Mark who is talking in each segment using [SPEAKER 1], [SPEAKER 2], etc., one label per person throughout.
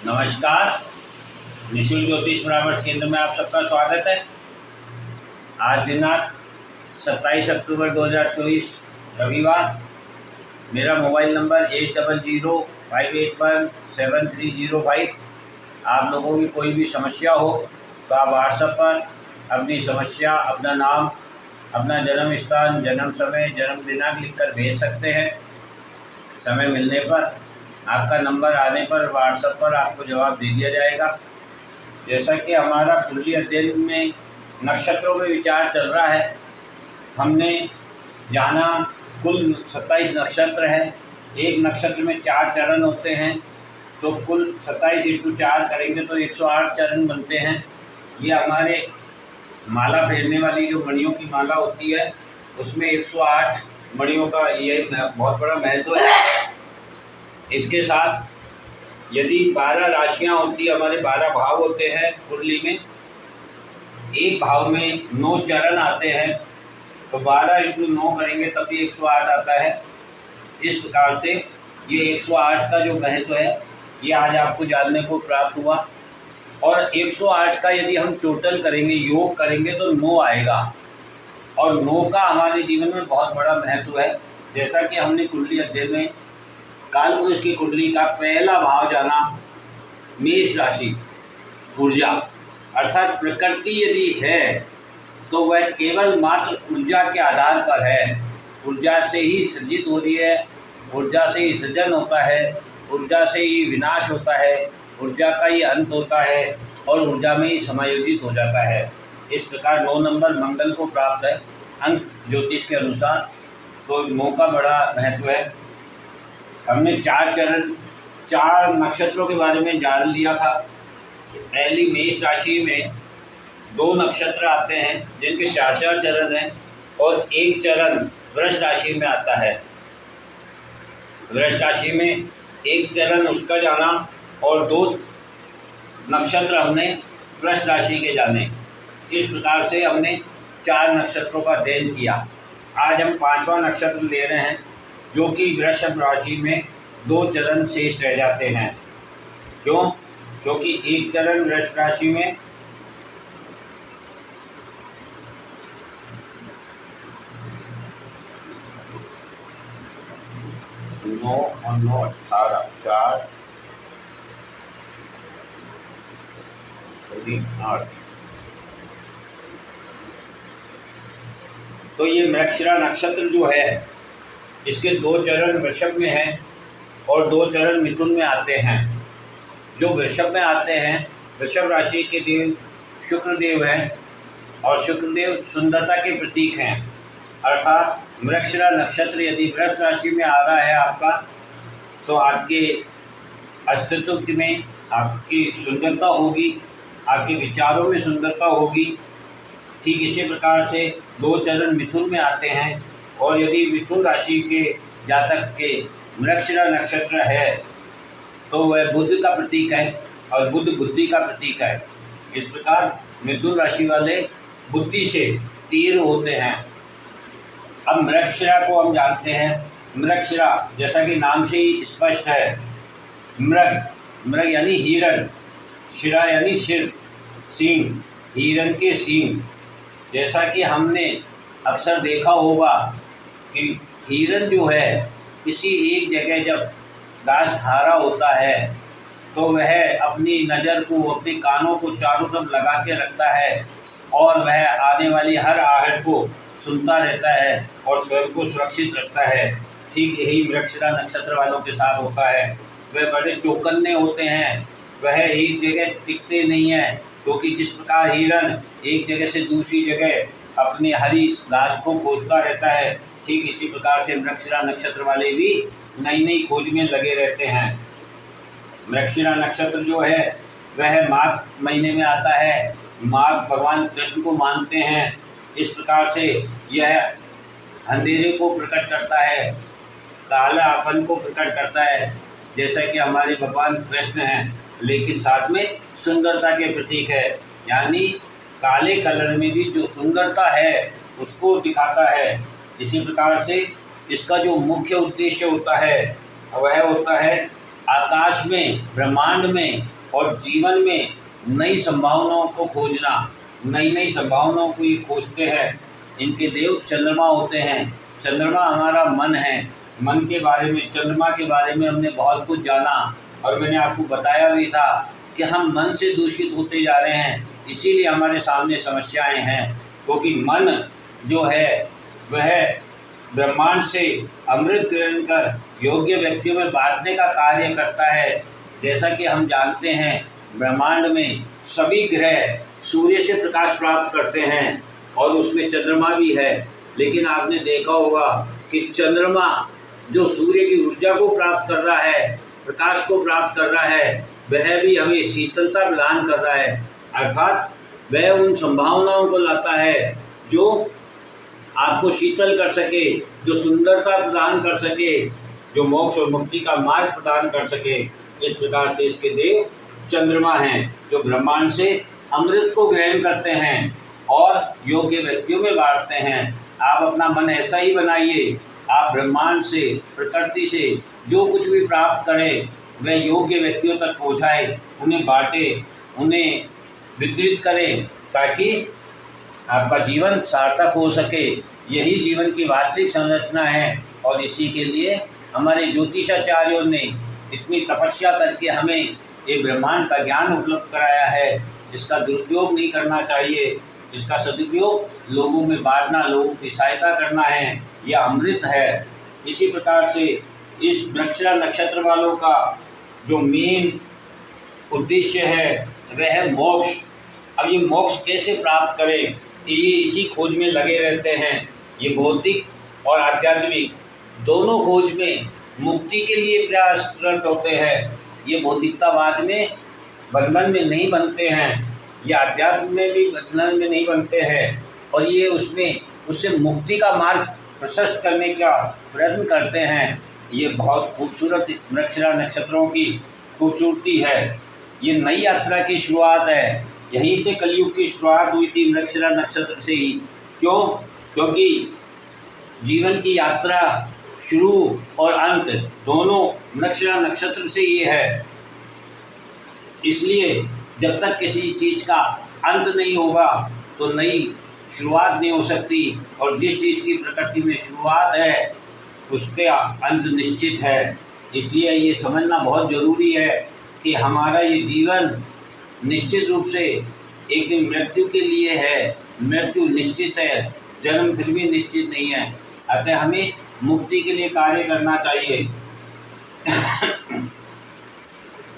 [SPEAKER 1] नमस्कार। निःशुल्क ज्योतिष परामर्श केंद्र में आप सबका स्वागत है। आज दिनांक 27 अक्टूबर 2024 रविवार। मेरा मोबाइल नंबर 8005817305। आप लोगों की कोई भी समस्या हो तो आप व्हाट्सएप पर अपनी समस्या, अपना नाम, अपना जन्म स्थान, जन्म समय, जन्म दिनांक लिखकर भेज सकते हैं। समय मिलने पर आपका नंबर आने पर व्हाट्सएप पर आपको जवाब दे दिया जाएगा। जैसा कि हमारा कुंडली अध्ययन में नक्षत्रों में विचार चल रहा है, हमने जाना कुल 27 नक्षत्र है। एक नक्षत्र में 4 चरण होते हैं, तो कुल 27 × 4 करेंगे तो 108 चरण बनते हैं। ये हमारे माला फेरने वाली जो मणियों की माला होती है, उसमें 108 मणियों का ये बहुत बड़ा महत्व है। इसके साथ यदि 12 राशियां होती है, हमारे 12 भाव होते हैं कुंडली में, एक भाव में 9 चरण आते हैं, तो 12 × 9 करेंगे तब भी 108 आता है। इस प्रकार से ये 108 का जो महत्व है ये आज आपको जानने को प्राप्त हुआ। और 108 का यदि हम टोटल करेंगे, योग करेंगे, तो 9 आएगा। और 9 का हमारे जीवन में बहुत बड़ा महत्व है। जैसा कि हमने कुंडली अध्ययन में काल पुरुष की कुंडली का पहला भाव जाना, मेष राशि, ऊर्जा, अर्थात प्रकृति यदि है तो वह केवल मात्र ऊर्जा के आधार पर है। ऊर्जा से ही सृजित हो रही है, ऊर्जा से ही सृजन होता है, ऊर्जा से ही विनाश होता है, ऊर्जा का ही अंत होता है और ऊर्जा में ही समायोजित हो जाता है। इस प्रकार 9 नंबर मंगल को प्राप्त है अंक ज्योतिष के अनुसार, तो 9 का बड़ा महत्व है। हमने 4 चरण, 4 नक्षत्रों के बारे में जान लिया था। पहली मेष राशि में 2 नक्षत्र आते हैं जिनके 4 चरण हैं, और एक चरण वृष राशि में आता है। वृष राशि में एक चरण उसका जाना और 2 नक्षत्र हमने वृष राशि के जाने। इस प्रकार से हमने 4 नक्षत्रों का अध्ययन किया। आज हम 5वां नक्षत्र ले रहे हैं, जो कि वृषभ राशि में 2 चरण शेष रह जाते हैं। क्यों? क्योंकि एक चरण वृषभ राशि में 9 और 9 18, 4 8, तो ये मृगशिरा नक्षत्र जो है, इसके 2 चरण वृषभ में हैं और 2 चरण मिथुन में आते हैं। जो वृषभ में आते हैं, वृषभ राशि के देव शुक्रदेव हैं, और शुक्रदेव सुंदरता के प्रतीक हैं। अर्थात मृगशिरा नक्षत्र यदि वृष राशि में आ रहा है आपका, तो आपके अस्तित्व में आपकी सुंदरता होगी, आपके विचारों में सुंदरता होगी। ठीक इसी प्रकार से 2 चरण मिथुन में आते हैं, और यदि मिथुन राशि के जातक के मृगशिरा नक्षत्र है तो वह बुध का प्रतीक है, और बुध बुद्धि का प्रतीक है। इस प्रकार मिथुन राशि वाले बुद्धि से तीव्र होते हैं। अब मृगशिरा को हम जानते हैं। मृगशिरा जैसा कि नाम से ही स्पष्ट है, मृग, मृग यानी हिरण, शिरा यानी सिर, सींग, हिरण के सींग। जैसा कि हमने अक्सर देखा होगा कि हिरण जो है, किसी एक जगह जब घास खा रहा होता है तो वह अपनी नज़र को, अपने कानों को चारों तरफ लगा के रखता है, और वह आने वाली हर आहट को सुनता रहता है और स्वयं को सुरक्षित रखता है। ठीक यही मृगशिरा नक्षत्र वालों के साथ होता है। वह बड़े चौकन्ने होते हैं, वह एक जगह टिकते नहीं हैं, क्योंकि जिस प्रकार हिरण एक जगह से दूसरी जगह अपनी हरी घास को खोजता रहता है, ठीक इसी प्रकार से मृगशिरा नक्षत्र वाले भी नई नई खोज में लगे रहते हैं। मृगशिरा नक्षत्र जो है वह माघ महीने में आता है। माघ भगवान कृष्ण को मानते हैं। इस प्रकार से यह अंधेरे को प्रकट करता है, कालापन को प्रकट करता है, जैसा कि हमारे भगवान कृष्ण हैं, लेकिन साथ में सुंदरता के प्रतीक है। यानी काले कलर में भी जो सुंदरता है उसको दिखाता है। इसी प्रकार से इसका जो मुख्य उद्देश्य होता है वह होता है आकाश में, ब्रह्मांड में और जीवन में नई संभावनाओं को खोजना, नई नई संभावनाओं को ये खोजते हैं। इनके देव चंद्रमा होते हैं। चंद्रमा हमारा मन है। मन के बारे में, चंद्रमा के बारे में हमने बहुत कुछ जाना और मैंने आपको बताया भी था कि हम मन से दूषित होते जा रहे हैं, इसीलिए हमारे सामने समस्याएं हैं। क्योंकि मन जो है वह ब्रह्मांड से अमृत ग्रहण कर योग्य व्यक्तियों में बांटने का कार्य करता है। जैसा कि हम जानते हैं, ब्रह्मांड में सभी ग्रह सूर्य से प्रकाश प्राप्त करते हैं और उसमें चंद्रमा भी है। लेकिन आपने देखा होगा कि चंद्रमा जो सूर्य की ऊर्जा को प्राप्त कर रहा है, प्रकाश को प्राप्त कर रहा है, वह भी हमें शीतलता प्रदान कर रहा है। अर्थात वह उन संभावनाओं को लाता है जो आपको शीतल कर सके, जो सुंदरता प्रदान कर सके, जो मोक्ष और मुक्ति का मार्ग प्रदान कर सके। इस प्रकार से इसके देव चंद्रमा हैं, जो ब्रह्मांड से अमृत को ग्रहण करते हैं और योग्य व्यक्तियों में बांटते हैं। आप अपना मन ऐसा ही बनाइए, आप ब्रह्मांड से, प्रकृति से जो कुछ भी प्राप्त करें वह योग्य व्यक्तियों तक पहुँचाए, उन्हें बांटे, उन्हें वितरित करें, ताकि आपका जीवन सार्थक हो सके। यही जीवन की वास्तविक संरचना है और इसी के लिए हमारे ज्योतिषाचार्यों ने इतनी तपस्या करके हमें ये ब्रह्मांड का ज्ञान उपलब्ध कराया है। इसका दुरुपयोग नहीं करना चाहिए, इसका सदुपयोग लोगों में बांटना, लोगों की सहायता करना है, यह अमृत है। इसी प्रकार से इस वृक्षरा नक्षत्र वालों का जो मेन उद्देश्य है वह है मोक्ष। अब ये मोक्ष कैसे प्राप्त करें, ये इसी खोज में लगे रहते हैं। ये भौतिक और आध्यात्मिक दोनों खोज में मुक्ति के लिए प्रयासरत होते हैं। ये भौतिकतावाद में बंधन में नहीं बनते हैं, ये आध्यात्म में भी बंधन में नहीं बनते हैं, और ये उससे मुक्ति का मार्ग प्रशस्त करने का प्रयत्न करते हैं। ये बहुत खूबसूरत वृक्षरा नक्षत्रों की खूबसूरती है। ये नई यात्रा की शुरुआत है। यहीं से कलयुग की शुरुआत हुई थी, वृक्षरा नक्षत्र से ही। क्यों? क्योंकि जीवन की यात्रा शुरू और अंत दोनों वृक्षरा नक्षत्र से ही है। इसलिए जब तक किसी चीज़ का अंत नहीं होगा तो नई शुरुआत नहीं हो सकती, और जिस चीज़ की प्रकृति में शुरुआत है उसके अंत निश्चित है। इसलिए ये समझना बहुत ज़रूरी है कि हमारा ये जीवन निश्चित रूप से एक दिन मृत्यु के लिए है। मृत्यु निश्चित है, जन्म फिर भी निश्चित नहीं है। अतः हमें मुक्ति के लिए कार्य करना चाहिए।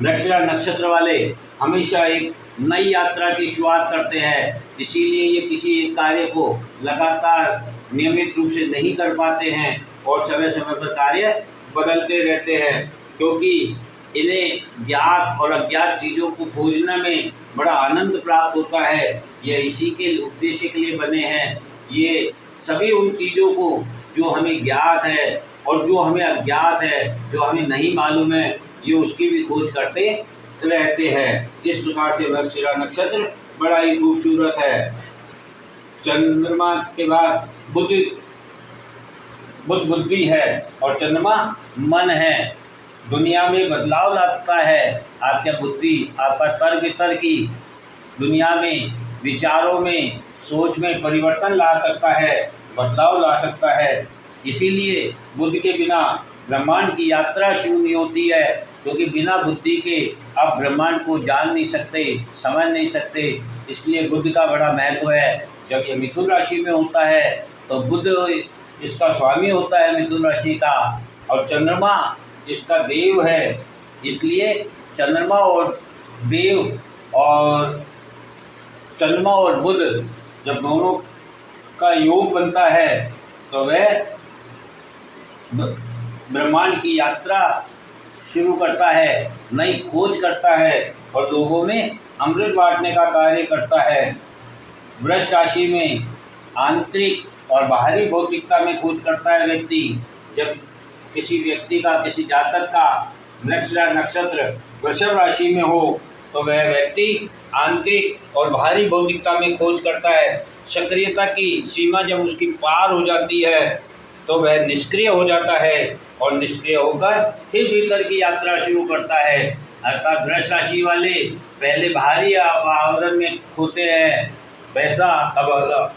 [SPEAKER 1] वृक्षरा नक्षत्र वाले हमेशा एक नई यात्रा की शुरुआत करते हैं, इसीलिए ये किसी एक कार्य को लगातार नियमित रूप से नहीं कर पाते हैं और समय समय पर कार्य बदलते रहते हैं, क्योंकि इन्हें ज्ञात और अज्ञात चीज़ों को खोजने में बड़ा आनंद प्राप्त होता है। ये इसी के उद्देश्य के लिए बने हैं। ये सभी उन चीज़ों को जो हमें ज्ञात है और जो हमें अज्ञात है, जो हमें नहीं मालूम है, ये उसकी भी खोज करते रहते हैं। इस प्रकार से वृक्षरा नक्षत्र बड़ा ही खूबसूरत है। चंद्रमा के बाद बुद्धि है और चंद्रमा मन है। दुनिया में बदलाव लाता है आपका बुद्धि, आपका तर्की दुनिया में, विचारों में, सोच में परिवर्तन ला सकता है, बदलाव ला सकता है। इसीलिए बुद्धि के बिना ब्रह्मांड की यात्रा शुरू नहीं होती है, क्योंकि बिना बुद्धि के आप ब्रह्मांड को जान नहीं सकते, समझ नहीं सकते। इसलिए बुद्धि का बड़ा महत्व है। जब ये मिथुन राशि में होता है तो बुध इसका स्वामी होता है मिथुन राशि का, और चंद्रमा इसका देव है। इसलिए चंद्रमा और बुध जब दोनों का योग बनता है तो वह ब्रह्मांड की यात्रा शुरू करता है, नई खोज करता है और लोगों में अमृत बांटने का कार्य करता है। वृष राशि में आंतरिक और बाहरी भौतिकता में खोज करता है व्यक्ति। जब किसी व्यक्ति का, किसी जातक का वृक्षरा नक्षत्र वृषभ राशि में हो तो वह व्यक्ति आंतरिक और बाहरी भौतिकता में खोज करता है। सक्रियता की सीमा जब उसकी पार हो जाती है तो वह निष्क्रिय हो जाता है और निष्क्रिय होकर फिर भीतर की यात्रा शुरू करता है। अर्थात वृष राशि वाले पहले बाहरी आवरण में खोते हैं, पैसा अब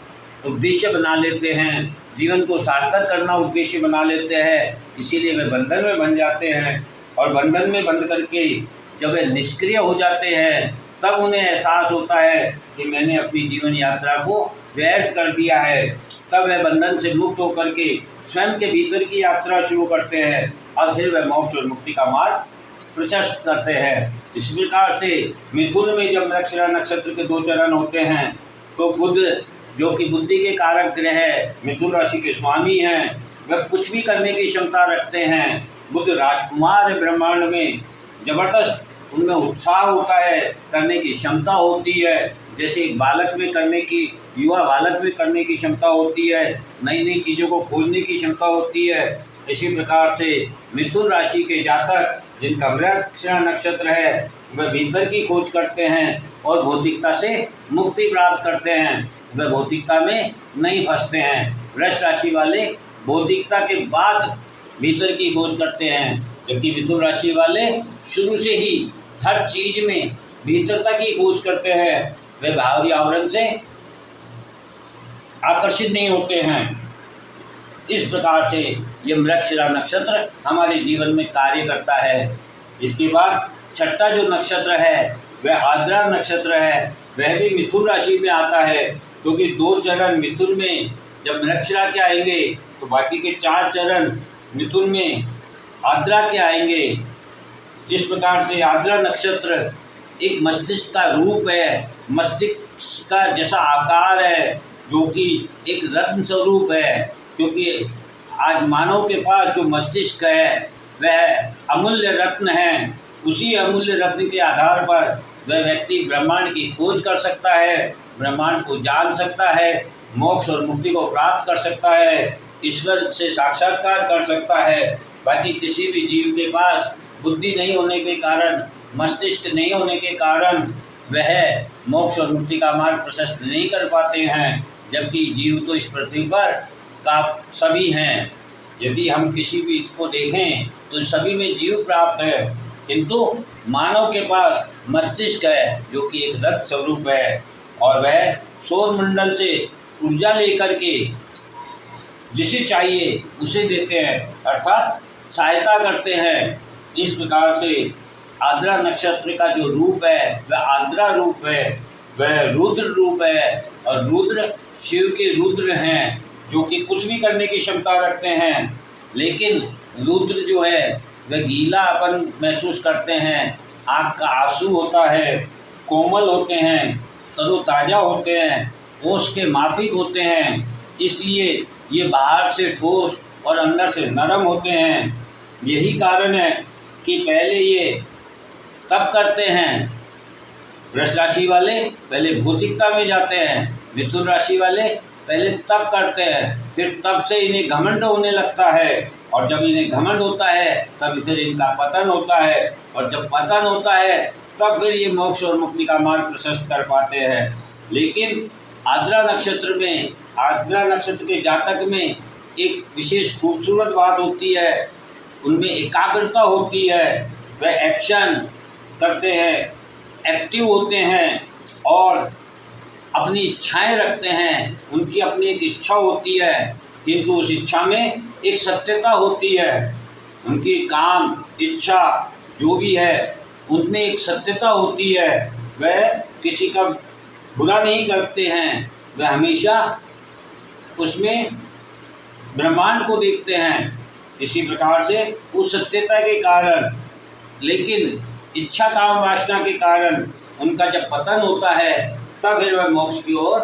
[SPEAKER 1] उद्देश्य बना लेते हैं, जीवन को सार्थक करना उद्देश्य बना लेते हैं, इसीलिए वे बंधन में बन जाते हैं। और बंधन में बंध करके जब वे निष्क्रिय हो जाते हैं तब उन्हें एहसास होता है कि मैंने अपनी जीवन यात्रा को व्यर्थ कर दिया है। तब वह बंधन से मुक्त होकर के स्वयं के भीतर की यात्रा शुरू करते हैं और फिर वह मोक्ष और मुक्ति का मार्ग प्रशस्त करते हैं। इस प्रकार से मिथुन में जब मृगशिरा नक्षत्र के 2 चरण होते हैं तो बुध, जो कि बुद्धि के कारक ग्रह है, मिथुन राशि के स्वामी हैं, वह कुछ भी करने की क्षमता रखते हैं। बुध राजकुमार है, ब्रह्मांड में जबरदस्त उनमें उत्साह होता है, करने की क्षमता होती है, जैसे एक बालक में करने की, युवा बालक में करने की क्षमता होती है, नई नई चीज़ों को खोजने की क्षमता होती है। इसी प्रकार से मिथुन राशि के जातक जिनका मृगशिरा नक्षत्र है वह भीतर की खोज करते हैं और भौतिकता से मुक्ति प्राप्त करते हैं, वह भौतिकता में नहीं फंसते हैं। वृष राशि वाले भौतिकता के बाद भीतर की खोज करते हैं, जबकि मिथुन राशि वाले शुरू से ही हर चीज में भीतरता की खोज करते हैं, वे बाहरी आवरण से आकर्षित नहीं होते हैं। इस प्रकार से ये मृगशिरा नक्षत्र हमारे जीवन में कार्य करता है। इसके बाद छठा जो नक्षत्र है वह आर्द्रा नक्षत्र है, वह भी मिथुन राशि में आता है, क्योंकि 2 चरण मिथुन में जब मृगशिरा के आएंगे तो बाकी के 4 चरण मिथुन में आर्द्रा के आएंगे। इस प्रकार से आर्द्रा नक्षत्र एक मस्तिष्क का रूप है, मस्तिष्क का जैसा आकार है, जो कि एक रत्न स्वरूप है, क्योंकि आज मानव के पास जो मस्तिष्क है वह अमूल्य रत्न है। उसी अमूल्य रत्न के आधार पर वह व्यक्ति ब्रह्मांड की खोज कर सकता है, ब्रह्मांड को जान सकता है, मोक्ष और मुक्ति को प्राप्त कर सकता है, ईश्वर से साक्षात्कार कर सकता है। बाकी किसी भी जीव के पास बुद्धि नहीं होने के कारण, मस्तिष्क नहीं होने के कारण वह मोक्ष और मुक्ति का मार्ग प्रशस्त नहीं कर पाते हैं, जबकि जीव तो इस पृथ्वी पर का सभी हैं। यदि हम किसी भी को देखें तो सभी में जीव प्राप्त है, किंतु मानव के पास मस्तिष्क है जो कि एक रत्न स्वरूप है, और वह सौरमंडल से ऊर्जा लेकर के जिसे चाहिए उसे देते हैं, अर्थात सहायता करते हैं। इस प्रकार से आर्द्रा नक्षत्र का जो रूप है वह आर्द्रा रूप है, वह रुद्र रूप है, और रुद्र शिव के रुद्र हैं जो कि कुछ भी करने की क्षमता रखते हैं। लेकिन रुद्र जो है वह गीलापन महसूस करते हैं, आँख का आंसू होता है, कोमल होते हैं, तरोताज़ा होते हैं, होश के माफिक होते हैं, इसलिए ये बाहर से ठोस और अंदर से नरम होते हैं। यही कारण है कि पहले ये तप करते हैं, वृष राशि वाले पहले भौतिकता में जाते हैं, मिथुन राशि वाले पहले तप करते हैं, फिर तप से इन्हें घमंड होने लगता है, और जब इन्हें घमंड होता है तब फिर इनका पतन होता है, और जब पतन होता है तब फिर ये मोक्ष और मुक्ति का मार्ग प्रशस्त कर पाते हैं। लेकिन आर्द्रा नक्षत्र में, आर्द्रा नक्षत्र के जातक में एक विशेष खूबसूरत बात होती है, उनमें एकाग्रता होती है, वह एक्शन करते हैं, एक्टिव होते हैं और अपनी इच्छाएं रखते हैं। उनकी अपनी एक इच्छा होती है, किंतु उस इच्छा में एक सत्यता होती है। उनकी काम, इच्छा जो भी है उनमें एक सत्यता होती है, वह किसी का बुरा नहीं करते हैं, वह हमेशा उसमें ब्रह्मांड को देखते हैं। इसी प्रकार से उस सत्यता के कारण, लेकिन इच्छा काम वासना के कारण उनका जब पतन होता है तब फिर वह मोक्ष की ओर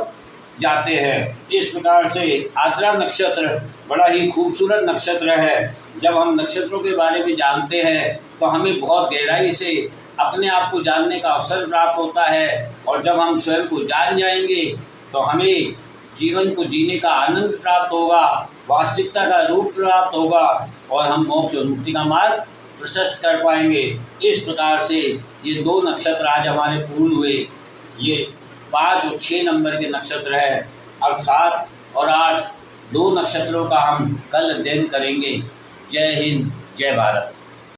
[SPEAKER 1] जाते हैं। इस प्रकार से आर्द्रा नक्षत्र बड़ा ही खूबसूरत नक्षत्र है। जब हम नक्षत्रों के बारे में जानते हैं तो हमें बहुत गहराई से अपने आप को जानने का अवसर प्राप्त होता है, और जब हम स्वयं को जान जाएंगे तो हमें जीवन को जीने का आनंद प्राप्त होगा, वास्तविकता का रूप प्राप्त होगा, और हम मोक्ष और मुक्ति का मार्ग प्रशस्त कर पाएंगे। इस प्रकार से ये 2 नक्षत्र आज हमारे पूर्ण हुए। ये 5 और 6 नंबर के नक्षत्र है। अब 7 और 8 2 नक्षत्रों का हम कल अध्ययन करेंगे। जय हिंद, जय भारत।